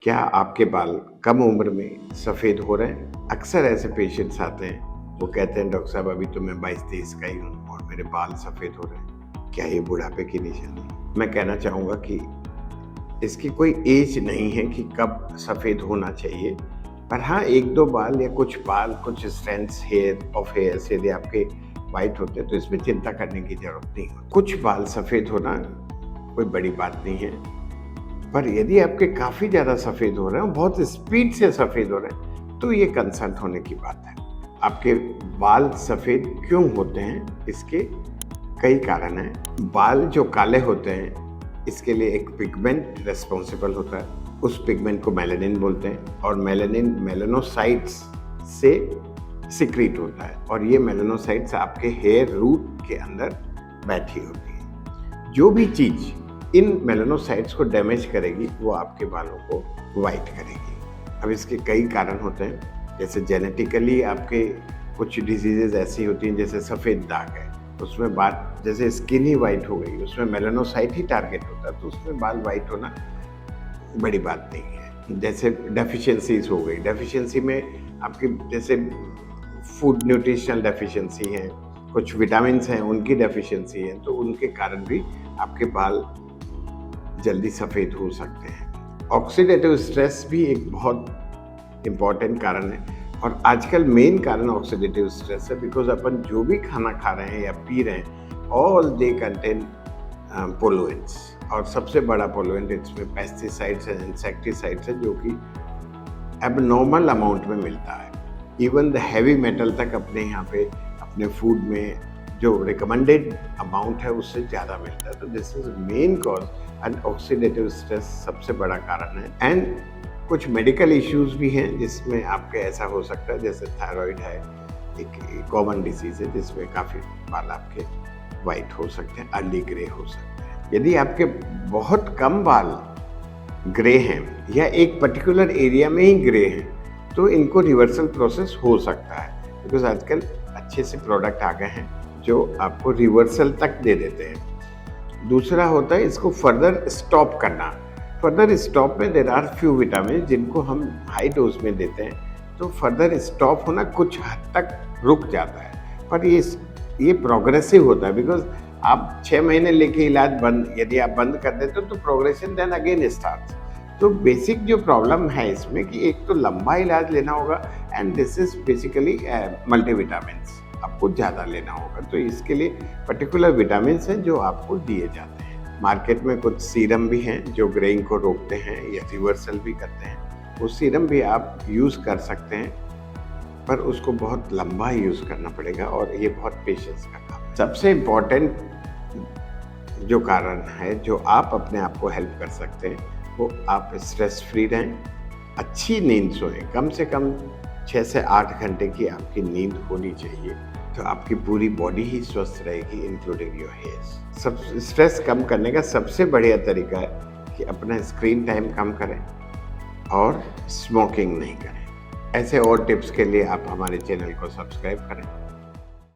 क्या आपके बाल कम उम्र में सफ़ेद हो रहे हैं? अक्सर ऐसे पेशेंट्स आते हैं, वो कहते हैं डॉक्टर साहब अभी तो मैं 22-23 का ही हूँ और मेरे बाल सफ़ेद हो रहे हैं। क्या ये बुढ़ापे की निशानी है? मैं कहना चाहूँगा कि इसकी कोई एज नहीं है कि कब सफ़ेद होना चाहिए। पर हाँ, 1-2 बाल, कुछ स्ट्रैंड्स ऑफ हेयर्स यदि आपके व्हाइट होते हैं तो इसमें चिंता करने की ज़रूरत नहीं होती। कुछ बाल सफ़ेद होना कोई बड़ी बात नहीं है। पर यदि आपके काफ़ी ज़्यादा सफ़ेद हो रहे हैं, बहुत स्पीड से सफ़ेद हो रहे हैं, तो ये कंसर्न होने की बात है। आपके बाल सफ़ेद क्यों होते हैं? इसके कई कारण हैं। बाल जो काले होते हैं, इसके लिए एक पिगमेंट रिस्पॉन्सिबल होता है। उस पिगमेंट को मेलानिन बोलते हैं और मेलानिन मेलानोसाइट्स से सिक्रीट होता है और ये मेलानोसाइट्स आपके हेयर रूट के अंदर बैठी होती है। जो भी चीज़ इन मेलानोसाइट्स को डैमेज करेगी वो आपके बालों को वाइट करेगी। अब इसके कई कारण होते हैं, जैसे जेनेटिकली आपके कुछ डिजीजेज ऐसी होती हैं, जैसे सफ़ेद दाग है, उसमें बाल जैसे स्किन ही वाइट हो गई, उसमें मेलानोसाइट ही टारगेट होता है, तो उसमें बाल वाइट होना बड़ी बात नहीं है। जैसे डेफिशिएंसीज हो गई, डेफिशिएंसी में आपकी जैसे फूड न्यूट्रिशनल डेफिशिएंसी है, कुछ विटामिन्स हैं उनकी डेफिशिएंसी है, तो उनके कारण भी आपके बाल जल्दी सफ़ेद हो सकते हैं। ऑक्सीडेटिव स्ट्रेस भी एक बहुत इम्पॉर्टेंट कारण है और आजकल मेन कारण ऑक्सीडेटिव स्ट्रेस है, बिकॉज अपन जो भी खाना खा रहे हैं या पी रहे हैं, ऑल दे कंटेन पोलुएंट्स और सबसे बड़ा पोलुएंट इसमें पेस्टिसाइड्स एंड इंसेक्टिसाइड्स है, जो कि एबनॉर्मल अमाउंट में मिलता है। इवन द हैवी मेटल तक अपने यहाँ पे अपने फूड में जो रिकमेंडेड अमाउंट है उससे ज़्यादा मिलता है। तो this is main cause and oxidative stress सबसे बड़ा कारण है। एंड कुछ मेडिकल इश्यूज भी हैं जिसमें आपके ऐसा हो सकता है, जैसे थायराइड है, एक कॉमन डिसीज है जिसमें काफ़ी बाल आपके वाइट हो सकते हैं, अर्ली ग्रे हो सकते हैं। यदि आपके बहुत कम बाल ग्रे हैं या एक पर्टिकुलर एरिया में ही ग्रे हैं, तो इनको रिवर्सल प्रोसेस हो सकता है, बिकॉज आजकल अच्छे से प्रोडक्ट आ गए हैं जो आपको रिवर्सल तक दे देते हैं। दूसरा होता है इसको फर्दर स्टॉप करना। फर्दर स्टॉप में देयर आर फ्यू विटामिन जिनको हम हाई डोज में देते हैं, तो फर्दर स्टॉप होना कुछ हद तक रुक जाता है, पर ये प्रोग्रेसिव होता है, बिकॉज आप 6 महीने लेके इलाज बंद यदि आप बंद कर देते हो तो प्रोग्रेशन देन अगेन स्टार्ट्स। तो बेसिक जो प्रॉब्लम है इसमें कि एक तो लंबा इलाज लेना होगा and this is basically multivitamins आपको ज़्यादा लेना होगा। तो इसके लिए पर्टिकुलर विटामिन्स हैं जो आपको दिए जाते हैं। मार्केट में कुछ सीरम भी हैं जो ग्रेइंग को रोकते हैं या रिवर्सल भी करते हैं। वो सीरम भी आप यूज़ कर सकते हैं, पर उसको बहुत लंबा यूज़ करना पड़ेगा और ये बहुत पेशेंस का काम है। सबसे इम्पॉर्टेंट जो कारण है जो आप अपने आप को हेल्प कर सकते हैं, वो आप स्ट्रेस फ्री रहें, अच्छी नींद सोएं। कम से कम 6 से 8 घंटे की आपकी नींद होनी चाहिए, तो आपकी पूरी बॉडी ही स्वस्थ रहेगी, इंक्लूडिंग योर हेयर्स। सब स्ट्रेस कम करने का सबसे बढ़िया तरीका है कि अपना स्क्रीन टाइम कम करें और स्मोकिंग नहीं करें। ऐसे और टिप्स के लिए आप हमारे चैनल को सब्सक्राइब करें।